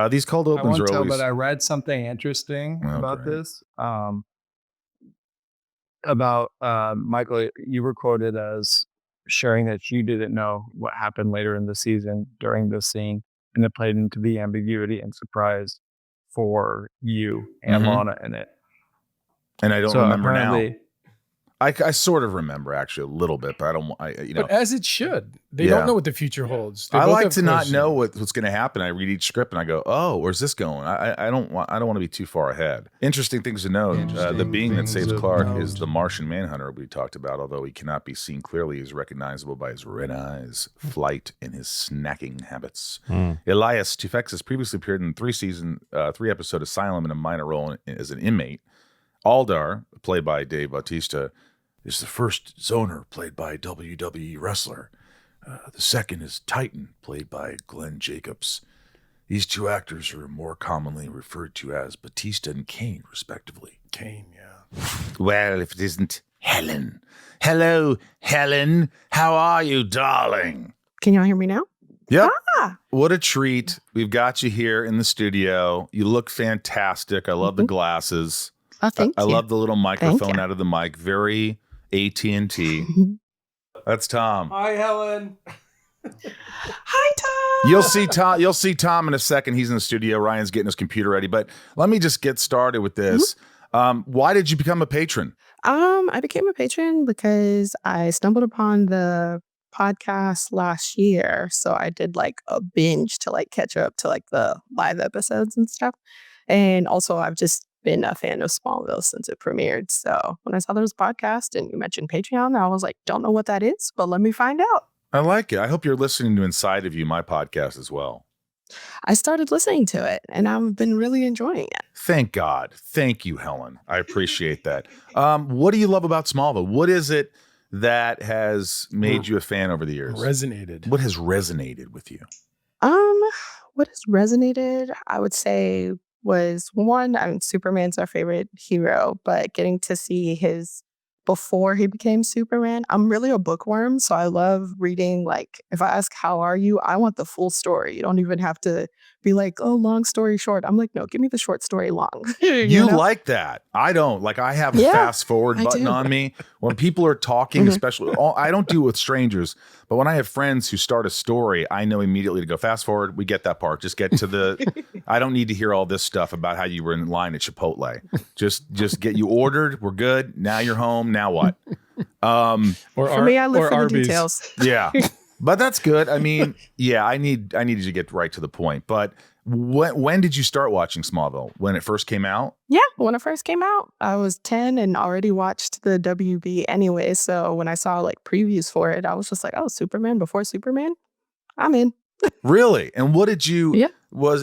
A: These cold opens
D: I won't
A: are
D: tell,
A: always...
D: but I read something interesting about
A: great.
D: this. About Michael, you were quoted as sharing that you didn't know what happened later in the season during this scene, and it played into the ambiguity and surprise for you and Lana in it.
A: And I don't remember now. I sort of remember actually a little bit, but I don't.
B: But as it should. They don't know what the future holds.
A: I like to not know what's going to happen. I read each script and I go, "Oh, where's this going?" I don't want to be too far ahead. Interesting things to note: the being that saves Clark is the Martian Manhunter we talked about. Although he cannot be seen clearly, he is recognizable by his red eyes, flight, and his snacking habits. Elias Tufexis previously appeared in 3 episode Asylum in a minor role as an inmate. Aldar, played by Dave Bautista, is the first Zoner, played by WWE wrestler. The second is Titan, played by Glenn Jacobs. These 2 actors are more commonly referred to as Batista and Kane, respectively.
B: Kane, yeah.
A: Well, if it isn't Helen. Hello, Helen. How are you, darling?
E: Can y'all hear me now?
A: Yep. What a treat. We've got you here in the studio. You look fantastic. I love the glasses.
E: Oh, thank you.
A: I love the little microphone out of the mic. Very AT&T. That's Tom.
B: Hi, Helen.
E: Hi, Tom.
A: You'll see Tom in a second. He's in the studio. Ryan's getting his computer ready. But let me just get started with this. Why did you become a patron?
E: I became a patron because I stumbled upon the podcast last year. So I did like a binge to like catch up to like the live episodes and stuff. And also I've just been a fan of Smallville since it premiered. So when I saw there was a podcast and you mentioned Patreon, I was like, don't know what that is, but let me find out.
A: I like it. I hope you're listening to Inside of You, my podcast as well.
E: I started listening to it and I've been really enjoying it.
A: Thank God. Thank you, Helen. I appreciate that. What do you love about Smallville? What is it that has made you a fan over the years?
B: Resonated.
A: What has resonated with you?
E: What has resonated, I would say, was one, Superman's our favorite hero, but getting to see his before he became Superman. I'm really a bookworm, so I love reading. Like, if I ask, how are you? I want the full story. You don't even have to be like, oh, long story short. I'm like, no, give me the short story long.
A: You know? Like that. I don't. Like, I have a fast forward button on me. When people are talking, especially, I don't do it with strangers, but when I have friends who start a story, I know immediately to go fast forward. We get that part. Just get to the, I don't need to hear all this stuff about how you were in line at Chipotle. Just get you ordered. We're good. Now you're home. Now what?
E: For me, I live for the details.
A: Yeah. But that's good. I mean, yeah, I needed you to get right to the point. But when did you start watching Smallville? When it first came out?
E: Yeah, when it first came out, I was 10 and already watched the WB anyway. So when I saw like previews for it, I was just like, oh, Superman before Superman? I'm in.
A: Really? And what did you,
E: Yeah.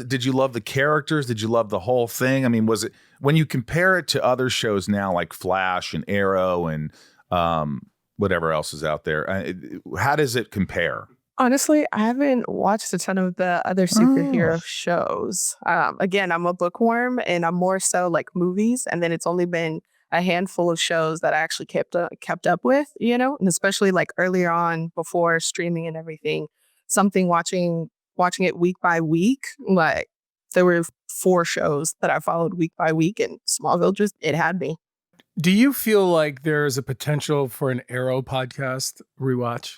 A: Did you love the characters? Did you love the whole thing? I mean, was it, when you compare it to other shows now like Flash and Arrow and whatever else is out there, how does it compare?
E: Honestly, I haven't watched a ton of the other superhero shows. Again, I'm a bookworm and I'm more so like movies. And then it's only been a handful of shows that I actually kept up with, you know, and especially like earlier on before streaming and everything, watching it week by week. Like there were 4 shows that I followed week by week and Smallville it had me.
B: Do you feel like there is a potential for an Arrow podcast rewatch?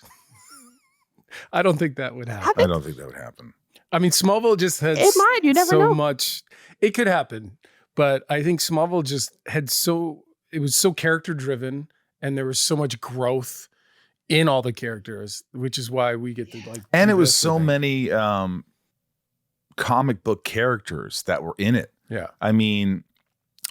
B: I don't think that would happen.
A: I don't think that would happen.
B: I mean, Smallville just had
E: It might. You never
B: so
E: know.
B: much. It could happen, but I think Smallville just had it was so character driven, and there was so much growth in all the characters, which is why we get to like.
A: And
B: do
A: it was
B: this, I
A: so
B: think.
A: many comic book characters that were in it.
B: Yeah.
A: I mean,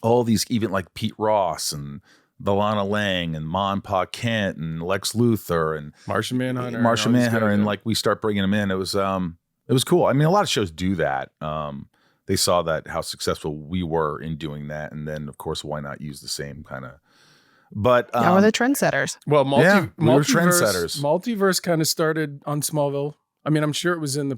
A: all these, even like Pete Ross and the Lana Lang and Ma and Pa Kent and Lex Luthor and
B: Martian Manhunter,
A: Martian
B: and all these
A: Manhunter,
B: guys,
A: and
B: yeah.
A: like we start bringing them in. It was cool. I mean, a lot of shows do that. They saw that how successful we were in doing that, and then of course, why not use the same kind of? But
E: Yeah, we're the trendsetters.
B: Well,
A: we were trendsetters.
B: Multiverse kind of started on Smallville. I mean, I'm sure it was in the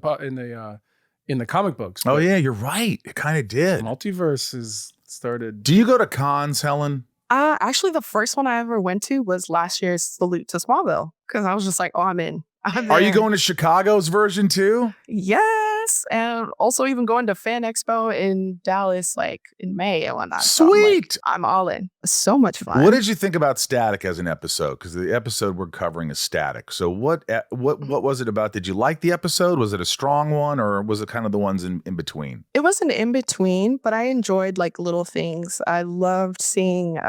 B: comic books.
A: Oh
B: but
A: yeah, you're right. It kind of did.
B: Multiverse is started.
A: Do you go to cons, Helen?
E: Actually, the first one I ever went to was last year's Salute to Smallville because I was just like, oh, I'm in.
A: Are you going to Chicago's version too?
E: Yes. And also even going to Fan Expo in Dallas, like in May and whatnot. So
A: Sweet.
E: I'm all in. So much fun.
A: What did you think about Static as an episode? Because the episode we're covering is Static. So what was it about? Did you like the episode? Was it a strong one, or was it kind of the ones in between?
E: It wasn't in between, but I enjoyed like little things. I loved seeing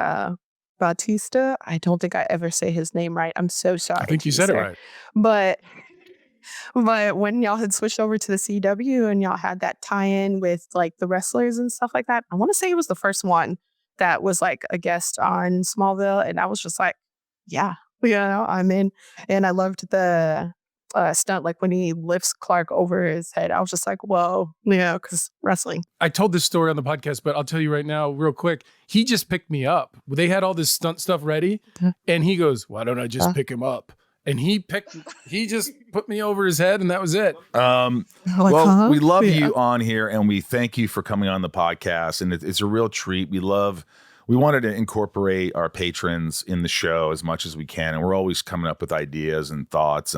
E: Bautista. I don't think I ever say his name right. I'm so sorry.
B: I think you said it right.
E: But when y'all had switched over to the CW and y'all had that tie-in with like the wrestlers and stuff like that, I want to say it was the first one that was like a guest on Smallville. And I was just like, yeah, I'm in. And I loved the stunt, like when he lifts Clark over his head. I was just like, whoa, because wrestling.
B: I told this story on the podcast, but I'll tell you right now, real quick. He just picked me up. They had all this stunt stuff ready, and he goes, "Why don't I just pick him up?" And he just put me over his head, and that was it.
A: We love you on here, and we thank you for coming on the podcast. And it's a real treat. We wanted to incorporate our patrons in the show as much as we can, and we're always coming up with ideas and thoughts.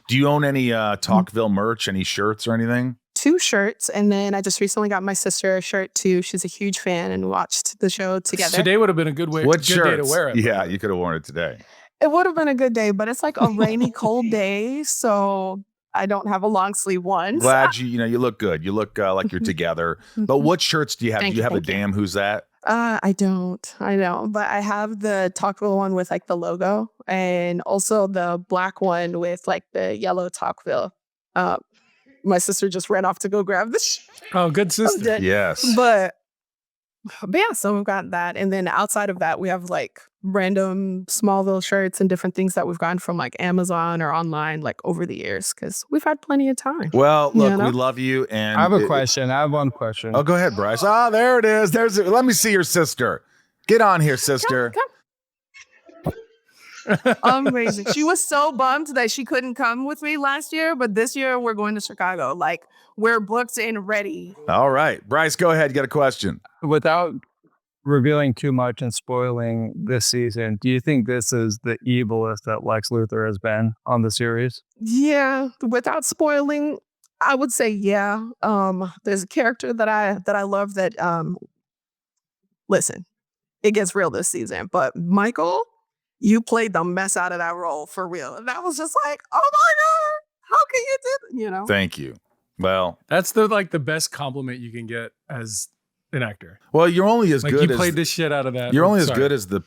A: Do you own any Talkville merch, any shirts or anything?
E: 2 shirts, and then I just recently got my sister a shirt too. She's a huge fan and watched the show together.
B: Today would have been a good day to wear it.
A: Yeah, you could have worn it today.
E: It would have been a good day, but it's like a rainy, cold day, so I don't have a long sleeve one.
A: Glad you look good. You look like you're together. But what shirts do you have? Do you have a damn Who's That?
E: I don't, but I have the Talkville one with like the logo, and also the black one with like the yellow Talkville. My sister just ran off to go grab the shirt.
B: Oh, good sister.
A: Yes.
E: But yeah, so we've got that. And then outside of that, we have like random Smallville shirts and different things that we've gotten from like Amazon or online like over the years because we've had plenty of time.
A: Well, look, we love you. And
D: I have a question. I have one question.
A: Oh, go ahead, Bryce. Oh, there it is. Let me see your sister. Get on here, sister.
E: Come. Amazing. She was so bummed that she couldn't come with me last year, but this year we're going to Chicago. Like, we're booked and ready.
A: All right. Bryce, go ahead. You got a question.
D: Without revealing too much and spoiling this season, do you think this is the evilest that Lex Luthor has been on the series?
E: Yeah, without spoiling, I would say yeah. There's a character that I love that listen, it gets real this season, but Michael, you played the mess out of that role for real. And that was just like, oh my God, how can you do that?
A: Thank you. Well,
B: that's the best compliment you can get as an actor.
A: Well, you're only as
B: like
A: good
B: you
A: as
B: played the shit out of that.
A: You're only as good as the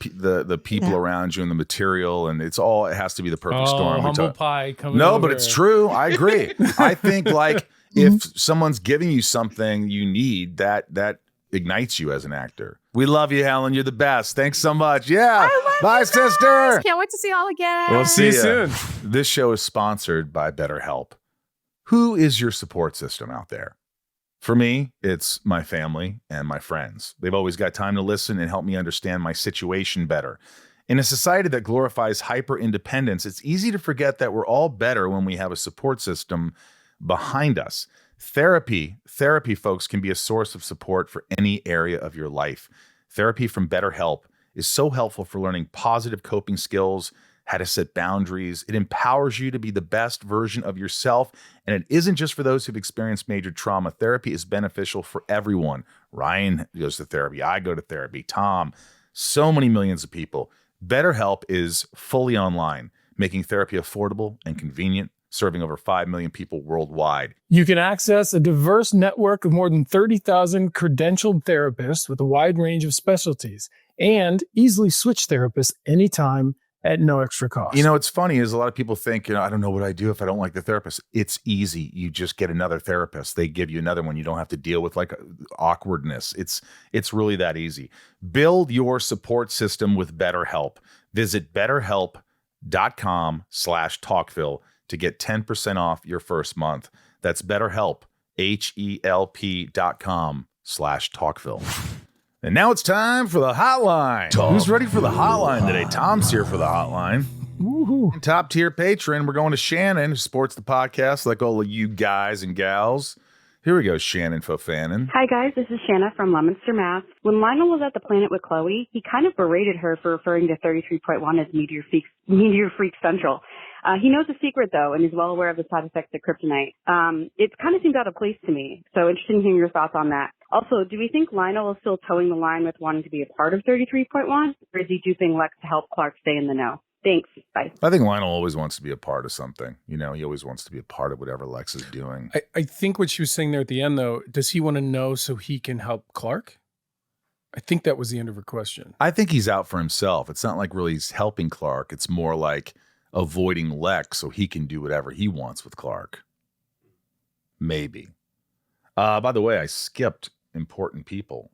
A: people around you and the material, and it has to be the perfect storm.
B: Humble pie coming
A: No,
B: over.
A: but it's true. I agree. I think like if someone's giving you something you need, that ignites you as an actor. We love you, Helen. You're the best. Thanks so much. Yeah. Bye, sister.
E: Can't wait to see y'all again.
A: We'll
B: see you soon.
A: This show is sponsored by BetterHelp. Who is your support system out there? For me, it's my family and my friends. They've always got time to listen and help me understand my situation better. In a society that glorifies hyper-independence, it's easy to forget that we're all better when we have a support system behind us. Therapy, folks, can be a source of support for any area of your life. Therapy from BetterHelp is so helpful for learning positive coping skills, how to set boundaries. It empowers you to be the best version of yourself. And it isn't just for those who've experienced major trauma. Therapy is beneficial for everyone. Ryan goes to therapy. I go to therapy. Tom, so many millions of people. BetterHelp is fully online, making therapy affordable and convenient. serving over 5 million people worldwide.
B: You can access a diverse network of more than 30,000 credentialed therapists with a wide range of specialties and easily switch therapists anytime at no extra cost.
A: You know, it's funny is a lot of people think, I don't know what I do if I don't like the therapist. It's easy. You just get another therapist. They give you another one. You don't have to deal with like awkwardness. It's really that easy. Build your support system with BetterHelp. Visit BetterHelp.com/Talkville to get 10% off your first month. That's BetterHelp, HELP.com/Talkville. And now it's time for the hotline. Who's ready for the hotline today? Tom's here for the hotline.
B: Woohoo.
A: Top tier patron. We're going to Shannon, who supports the podcast like all of you guys and gals. Here we go, Shannon Fofanen.
F: Hi, guys. This is Shanna from Leominster, Mass. When Lionel was at the planet with Chloe, he kind of berated her for referring to 33.1 as Meteor Freak Central. He knows the secret, though, and is well aware of the side effects of kryptonite. It kind of seems out of place to me, so interested in hearing your thoughts on that. Also, do we think Lionel is still towing the line with wanting to be a part of 33.1, or is he duping Lex to help Clark stay in the know? Thanks. Bye.
A: I think Lionel always wants to be a part of something. He always wants to be a part of whatever Lex is doing.
B: I think what she was saying there at the end, though, does he want to know so he can help Clark? I think that was the end of her question.
A: I think he's out for himself. It's not like really he's helping Clark. It's more like avoiding Lex so he can do whatever he wants with Clark. Maybe. By the way, I skipped important people.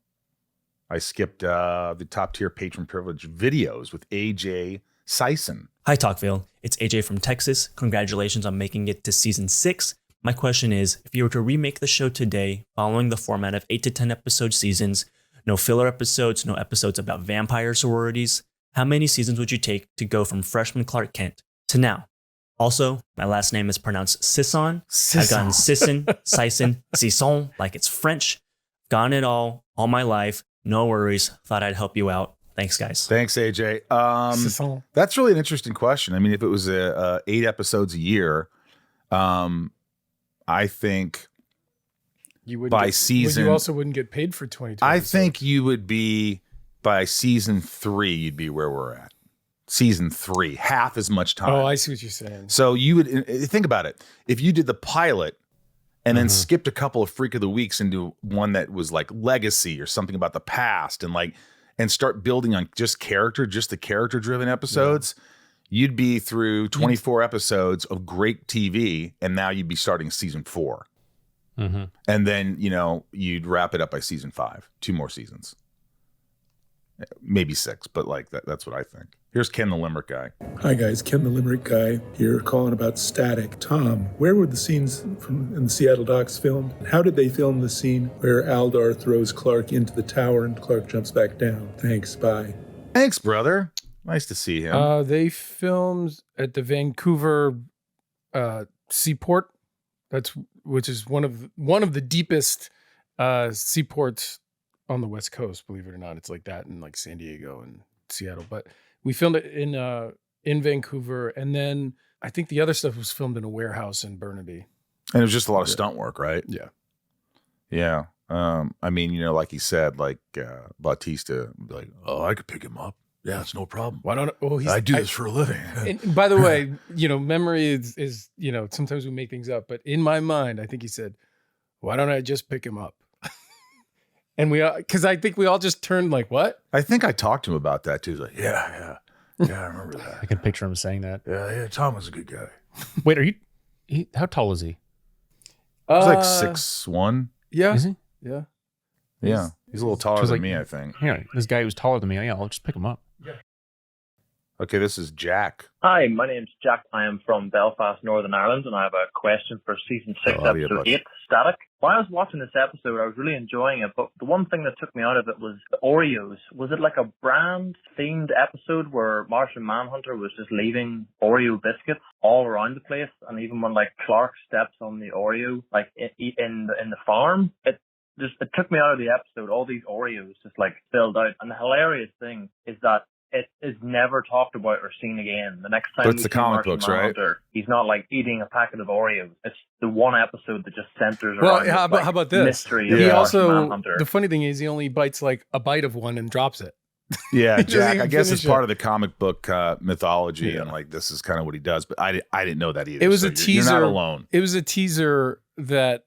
A: I skipped the top tier patron privilege videos with AJ Sison.
G: Hi, Talkville. It's AJ from Texas. Congratulations on making it to season 6. My question is, if you were to remake the show today, following the format of 8 to 10 episode seasons, no filler episodes, no episodes about vampire sororities, how many seasons would you take to go from freshman Clark Kent to now? Also, my last name is pronounced Sisson. I've gotten Sisson, Sison, Sisson, like it's French. Gotten it all my life. No worries. Thought I'd help you out. Thanks, guys.
A: Thanks, AJ. That's really an interesting question. I mean, if it was 8 episodes a year, I think by season...
B: You also wouldn't get paid for 22
A: I
B: episodes.
A: think you would be, by season 3, you'd be where we're at. Season 3, half as much time.
B: Oh, I see what you're saying.
A: So you would, think about it. If you did the pilot and then skipped a couple of Freak of the Weeks into one that was like legacy or something about the past and start building on just the character driven episodes, you'd be through 24 episodes of great TV. And now you'd be starting season 4.
C: Mm-hmm.
A: And then, you'd wrap it up by season 5, 2 more seasons, maybe 6, but like that's what I think. Here's Ken the Limerick guy.
H: Hi guys, Ken the Limerick guy here calling about Static. Tom, where were the scenes in the Seattle Docks filmed? How did they film the scene where Aldar throws Clark into the tower and Clark jumps back down? Thanks, bye.
A: Thanks, brother. Nice to see him.
B: They filmed at the Vancouver seaport. Which is one of the deepest seaports on the West Coast, believe it or not. It's like that in like San Diego and Seattle, but we filmed it in Vancouver, and then I think the other stuff was filmed in a warehouse in Burnaby.
A: And it was just a lot of stunt work, right?
B: Yeah.
A: Yeah. I mean, like he said, like Bautista would be like, oh, I could pick him up. Yeah, it's no problem.
B: Why don't
A: I do this for a living.
B: And by the way, memory is sometimes we make things up, but in my mind, I think he said, why don't I just pick him up? And because I think we all just turned like, what?
A: I think I talked to him about that too. He's like, yeah, I remember that.
C: I can picture him saying that.
A: Yeah, Tom was a good guy.
C: Wait, are you how tall is he?
A: He's like 6'1".
B: Yeah.
C: Is he?
B: Yeah.
A: Yeah. He's a little taller than me, I think.
C: Yeah, this guy who's taller than me, I'll just pick him up.
A: Okay, this is Jack.
I: Hi, my name's Jack. I am from Belfast, Northern Ireland, and I have a question for season 6, episode 8, Static. While I was watching this episode, I was really enjoying it, but the one thing that took me out of it was the Oreos. Was it like a brand-themed episode where Martian Manhunter was just leaving Oreo biscuits all around the place, and even when like Clark steps on the Oreo, like in the farm, it took me out of the episode. All these Oreos just like filled out, and the hilarious thing is that it is never talked about or seen again. The next time
A: But it's the comic books, right?
I: He's not like eating a packet of Oreos. It's the one episode that just centers
B: Well,
I: around
B: how about this?
I: mystery of
B: He
I: Martian
B: also,
I: Manhunter.
B: the funny thing is he only bites like a bite of one and drops it.
A: Yeah,
B: He doesn't
A: Jack. I
B: even
A: guess it's
B: finish
A: part
B: it.
A: of the comic book mythology,
B: Yeah.
A: and like this is kind of what he does. But I didn't know that either.
B: It was
A: So
B: a
A: You're
B: teaser.
A: not alone.
B: It was a teaser that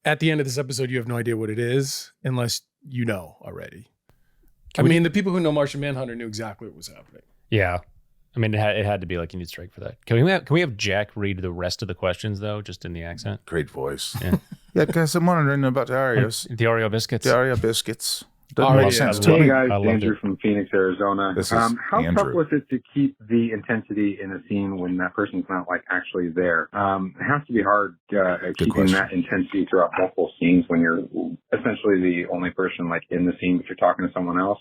B: at the end of this episode, you have no idea what it is unless you know already. I mean, the people who know Martian Manhunter knew exactly what was happening.
C: Yeah. I mean, it had to be like you need strike for that. Can we have Jack read the rest of the questions though, just in the accent?
A: Great voice.
C: Yeah.
A: Yeah, guys, I'm wondering about the Oreos.
C: The Oreo biscuits.
A: The Oreo biscuits. Doesn't
B: Already
A: make sense
B: has
A: to
B: one.
A: me.
J: Hey guys,
C: I loved
J: Andrew
C: it.
J: from Phoenix, Arizona.
A: This is
J: How tough
A: Andrew.
J: was it to keep the intensity in a scene when that person's not like actually there? It has to be hard keeping
A: question.
J: that intensity throughout multiple scenes when you're essentially the only person like in the scene, but you're talking to someone else.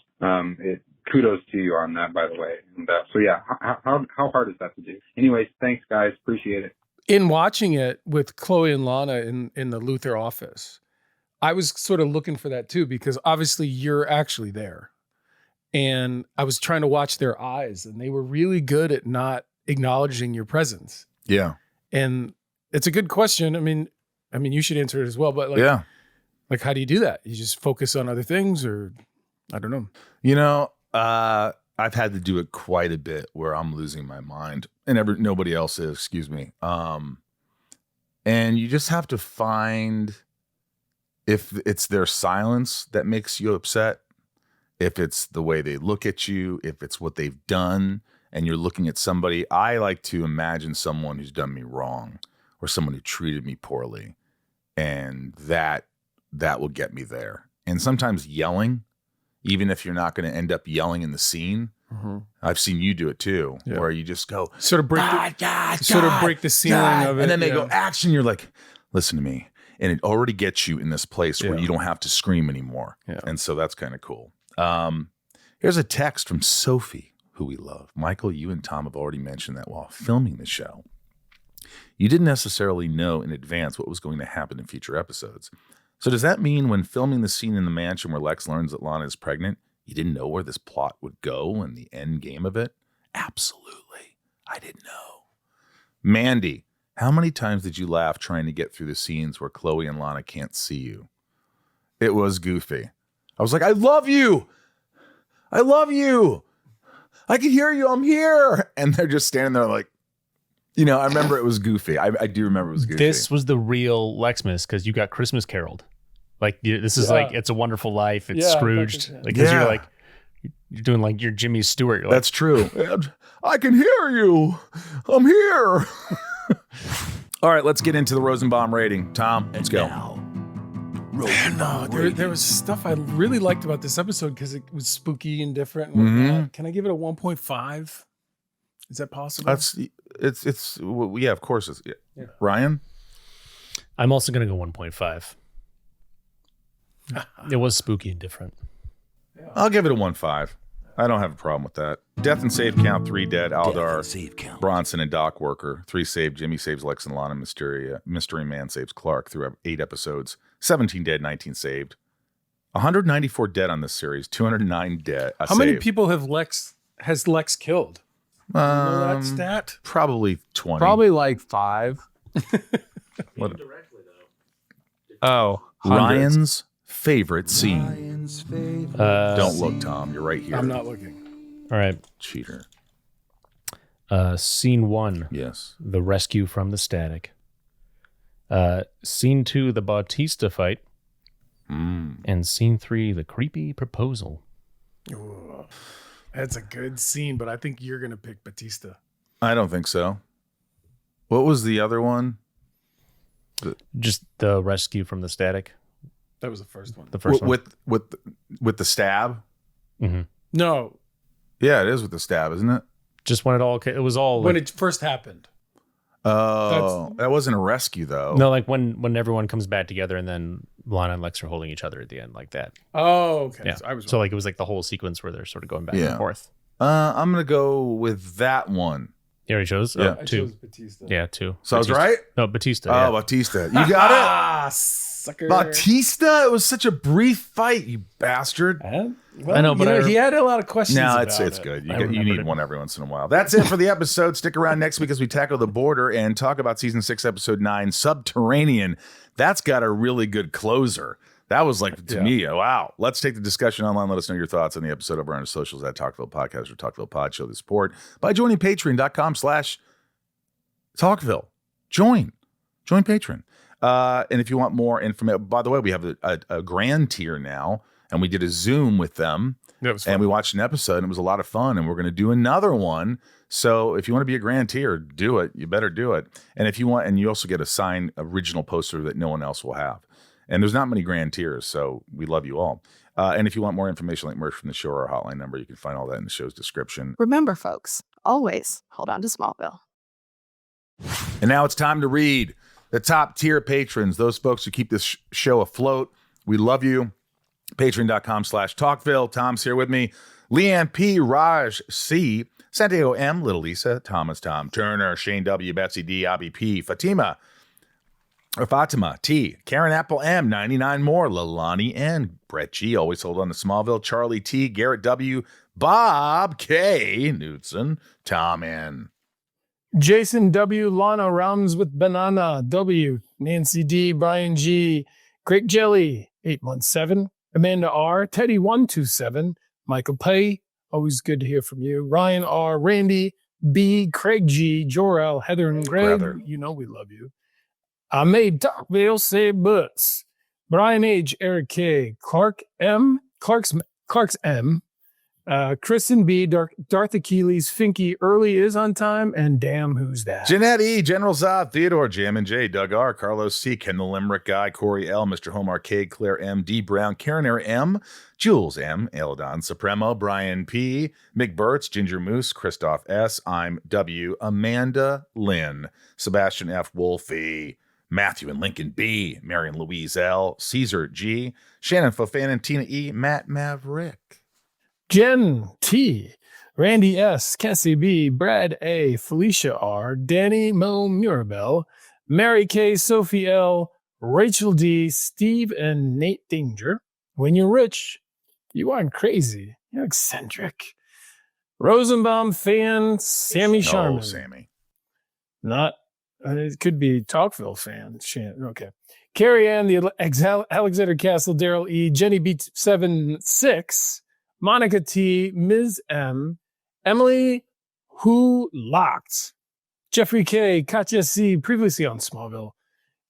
J: Kudos to you on that, by the way. And, so yeah, how hard is that to do? Anyways, thanks guys, appreciate it.
B: In watching it with Chloe and Lana in the Luthor office, I was sort of looking for that too, because obviously you're actually there. And I was trying to watch their eyes, and they were really good at not acknowledging your presence.
A: Yeah.
B: And it's a good question. I mean, you should answer it as well, but like, how do you do that? You just focus on other things, or I don't know.
A: You know, I've had to do it quite a bit where I'm losing my mind, and nobody else is. Excuse me. And you just have to find if it's their silence that makes you upset, if it's the way they look at you, if it's what they've done, and you're looking at somebody. I like to imagine someone who's done me wrong or someone who treated me poorly, and that will get me there. And sometimes yelling, even if you're not going to end up yelling in the scene.
B: Mm-hmm.
A: I've seen you do it too,
B: Yeah.
A: where you just go,
B: Sort of break the ceiling of it.
A: and then they
B: yeah.
A: go action. You're like, listen to me. And it already gets you in this place where
B: Yeah.
A: you don't have to scream anymore.
B: Yeah.
A: And so that's kind of cool. Here's a text from Sophie, who we love. Michael, you and Tom have already mentioned that while filming the show, you didn't necessarily know in advance what was going to happen in future episodes. So does that mean when filming the scene in the mansion where Lex learns that Lana is pregnant, you didn't know where this plot would go and the end game of it? Absolutely. I didn't know. Mandy, how many times did you laugh trying to get through the scenes where Chloe and Lana can't see you? It was goofy. I was like, I love you. I love you. I can hear you. I'm here. And they're just standing there like, you know, I remember it was goofy. I do remember it was goofy.
C: This was the real Lexmas because you got Christmas caroled. Like this is like It's a Wonderful Life. It's
B: Yeah,
C: Scrooged.
B: yeah.
C: Because
A: Yeah.
C: you're like you're doing like your Jimmy Stewart. You're like,
A: That's true. And I can hear you. I'm here. All right, let's get into the Rosenbaum rating. Tom, let's go.
B: There was stuff I really liked about this episode because it was spooky and different. And whatnot. Can I give it a 1.5? Is that possible?
A: It's yeah, of course.
B: Yeah.
A: Ryan?
C: I'm also gonna go 1.5. It was spooky and different.
A: I'll give it a 1.5. I don't have a problem with that. Death and save count, 3 dead. Aldar, Bronson, and Doc Worker. 3 saved. Jimmy saves Lex and Lana. Mystery Man saves Clark through 8 episodes. 17 dead, 19 saved. 194 dead on this series. 209 dead.
B: How many people has Lex killed? You know that stat?
A: Probably 20.
D: Probably like 5.
A: What-
D: Oh,
A: Ryan's favorite scene. Don't look, Tom. You're right here.
B: I'm not looking.
C: All right.
A: Cheater.
C: Scene 1.
A: Yes.
C: The rescue from the static. Scene 2, the Bautista fight. And scene 3, the creepy proposal.
B: Ooh, that's a good scene, but I think you're going to pick Batista.
A: I don't think so. What was the other one?
C: Just the rescue from the static.
B: That was the first one.
C: The first one.
A: With the stab?
C: Mm-hmm.
B: No,
A: Yeah, it is with the stab, isn't it?
C: Just when it was all
B: when
C: like,
B: it first happened.
A: Oh, that wasn't a rescue though.
C: no, like when everyone comes back together and then Lana and Lex are holding each other at the end, like that.
B: Oh, okay.
C: Yeah.
B: So I was
C: So like it was like the whole sequence where they're sort of going back
A: Yeah.
C: and forth.
A: I'm gonna go with that one.
C: You already chose?
A: Yeah.
B: I
C: 2.
B: chose Batista.
C: Yeah, 2.
A: So I was
C: Batista.
A: right?
C: No, Batista.
A: Oh,
C: yeah.
A: Bautista. You got it?
B: Ah, sucker.
A: Bautista? It was such a brief fight, you bastard.
B: Well,
C: I know, but
B: he had a lot of questions.
A: No,
B: about
A: it's
B: it.
A: good.
C: I
A: You
C: remembered
A: need
C: it.
A: one every once in a while. That's it for the episode. Stick around next week as we tackle the border and talk about season 6, episode 9, Subterranean. That's got a really good closer. That was like, to me, wow. Let's take the discussion online. Let us know your thoughts on the episode over on our socials at Talkville Podcast or Talkville Pod. Show the support by joining patreon.com/Talkville. Join Patreon. And if you want more information, by the way, we have a grand tier now, and we did a Zoom with them.
B: That was fun.
A: And we watched an episode, and it was a lot of fun, and we're going to do another one. So if you want to be a grand tier, do it. You better do it. And if you want, and you also get a signed original poster that no one else will have. And there's not many grand tiers, so we love you all. And if you want more information like merch from the show or our hotline number, you can find all that in the show's description.
E: Remember, folks, always hold on to Smallville.
A: And now it's time to read the top tier patrons, those folks who keep this show afloat. We love you. Patreon.com/Talkville. Tom's here with me. Leanne P, Raj C, Santiago M, Little Lisa, ThomasTomTurner, Shane W, BetsyD, Abhi P, Fatima T, KarenApple M, 99 more, Leilani N, Brett G, always hold on to Smallville, Charlie T, Garrett W, Bob K, Knudsen, Tom N.
B: Jason W, Lana Rounds with Banana W, Nancy D, Brian G, Craig Jelly, 817, Amanda R, Teddy 127, Michael P, always good to hear from you, Ryan R, Randy B, Craig G, Jor-El, Heather and Greg,
A: Brother.
B: You know we love you. I made Talkville say butts. Brian H, Eric K, Clark's M, Kristen B, Darth Achilles, Finky, Early is on time, and Damn Who's That?
A: Jeanette E, General Zod, Theodore, Jam and J, Doug R, Carlos C, Kendall Limerick Guy, Corey L, Mr. Home Arcade, Claire M, D Brown, Karen M, Jules M, Eldon Supremo, Brian P, Mick Burtz, Ginger Moose, Christoph S, I'm W, Amanda Lynn, Sebastian F, Wolfie, Matthew and Lincoln B, Marion Louise L, Caesar G, Shannon Fofana, Tina E, Matt Maverick.
B: Jen T, Randy S, Cassie B, Brad A, Felicia R, Danny Mo Mirabel, Mary K, Sophie L, Rachel D, Steve and Nate Danger. When you're rich, you aren't crazy. You're eccentric. Rosenbaum fan, Sammy Sharman.
A: Oh, Sammy.
B: Not, it could be Talkville fan. Okay. Carrie Ann, the Alexander Castle, Daryl E, Jenny B76, Monica T, Ms. M, Emily Who Locked, Jeffrey K, Katya C, previously on Smallville,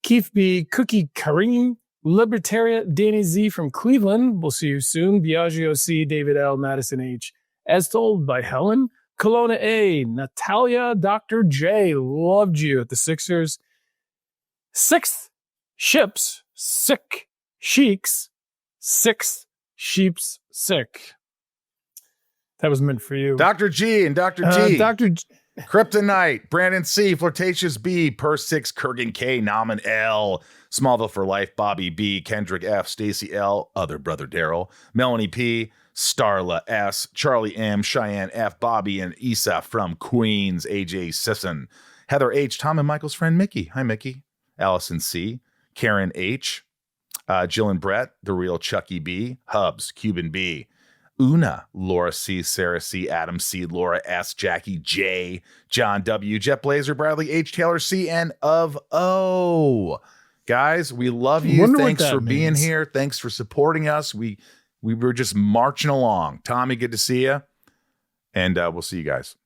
B: Keith B, Cookie Kareem, Libertaria Danny Z from Cleveland, we'll see you soon, Biagio C, David L, Madison H, as told by Helen, Kelowna A, Natalia, Dr. J, loved you at the Sixers, Sixth Ships, Sick Sheiks, Sixth Sheep's Sick. That was meant for you.
A: Dr. G and Dr. T.
B: Dr.
A: Kryptonite, Brandon C, Flirtatious B, Purse 6, Kurgan K, Nauman L, Smallville for Life, Bobby B, Kendrick F, Stacy L, Other Brother Daryl, Melanie P, Starla S, Charlie M, Cheyenne F, Bobby and Isa from Queens, AJ Sisson, Heather H, Tom and Michael's friend Mickey. Hi, Mickey. Allison C, Karen H, Jill and Brett, The Real Chucky B, Hubs, Cuban B, Una, Laura C, Sarah C, Adam C, Laura S, Jackie J, John W, Jet Blazer, Bradley H, Taylor C, and of O. Guys, we love you. Thanks for being here. Thanks for supporting us. We were just marching along. Tommy, good to see you. And we'll see you guys.